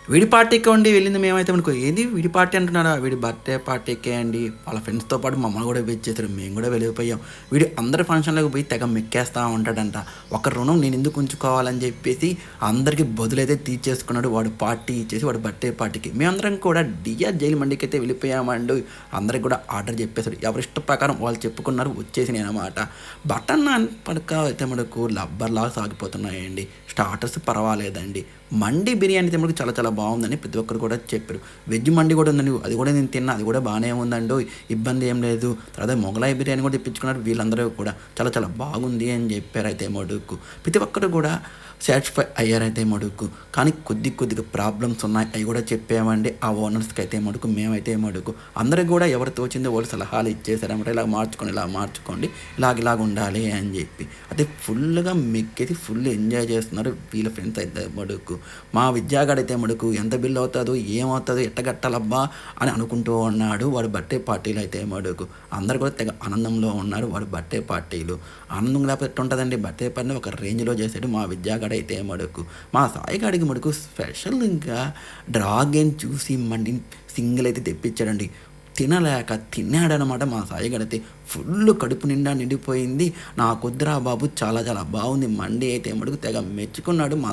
వీడి పార్టీకే అండి వెళ్ళింది మేమైతే అనుకో ఏది వీడి పార్టీ అంటున్నారా వీడి బర్త్‌డే పార్టీకే అండి. వాళ్ళ ఫ్రెండ్స్‌తో పాటు మమ్మల్ని గూడా పిలిచేసారు. మేము గూడా వెళ్ళిపోయాం. వీడు అందరి ఫంక్షన్‌లోకి పోయి తెగ మెక్కేస్తా ఉంటాడంట. ఒక రుణం నేనెందుకు ఉంచుకోవాలని జెప్పేసి అందరికి బదులైతే తీర్చేసుకున్నాడు. వాడు పార్టీ ఇచ్చేసి వాడి బర్త్‌డే పార్టీకి. మేమందరం కూడా డిఆర్ జైలు మండికైతే వెళ్ళిపోయామండి. అందరికి గూడా ఆర్డర్ జెప్పేసాడు. ఎవరి ఇష్ట ప్రకారం వాళ్ళు చెప్పుకున్నారు. వచ్చేసినాయనమాట. బటన్ నాన్ పడక అయితే మనకు లబ్బర్‌లాగా సాగిపోతున్నాయండి. స్టార్టర్స్ పర్వాలేదండి. మండి బిర్యానీ అయితే మనకు చాలా చాలా బాగుందని ప్రతి ఒక్కరు కూడా చెప్పారు. వెజ్ మండి కూడా ఉందండి. అది కూడా నేను తిన్నా. అది కూడా బాగానే ఉందండోయ్! ఇబ్బంది ఏం లేదు. తర్వాత మొగలాయి బిర్యానీ కూడా తెప్పించుకున్నారు వీళ్ళందరూ కూడా. చాలా చాలా బాగుంది అని చెప్పారైతే మటుకు. ప్రతి ఒక్కరు కూడా సాటిస్ఫై అయ్యారైతే మటుకు. కానీ కొద్దిగా ప్రాబ్లమ్స్ ఉన్నాయి. అవి కూడా చెప్పామండి ఆ ఓనర్స్‌కి అయితే మటుకు. మేమైతే మటుకు అందరికి కూడా ఎవరు తోచిందో వాళ్ళు సలహాలు ఇచ్చేసారన్నమాట. ఇలా మార్చుకోండి, ఇలా మార్చుకోండి. ఇలాగ ఉండాలి అని చెప్పి. అయితే ఫుల్‌గా మెక్కేసి ఫుల్ ఎంజాయ్ చేస్తున్నారు వీళ్ళ ఫ్రెండ్స్ అయితే మటుకు. మా విద్యాగాడైతే మటుకు ఎంత బిల్ అవుతాదో, ఏమవుతాదో, ఎట్ట కట్టాలబ్బా అని అనుకుంటూ ఉన్నాడు. వాడి బర్త్‌డే పార్టీలో అయితే మటుకు. అందరూ కూడా తెగ ఆనందంలో ఉన్నారు వాడి బర్త్‌డే పార్టీలు. ఆనందం లేకపోతే ఎట్టుంటదండి. బర్త్‌డే పార్టీని ఒక రేంజ్‌లో చేసాడు మా విద్యాగాడైతే మటుకు. మా సాయిగాడికి మటుకు స్పెషల్ ఇంకా డ్రాగన్ చూసి మండి సింగిల్ అయితే తెప్పించాడండి. తినలేక తిన్నాడనమాట మా సాయిగాడైతే. ఫుల్ కడుపు నిండా నిండిపోయింది. నాకొద్దురా బాబు చాలా చాలా బాగుంది మండి అయితే మటుకు తెగ మెచ్చుకున్నాడు మా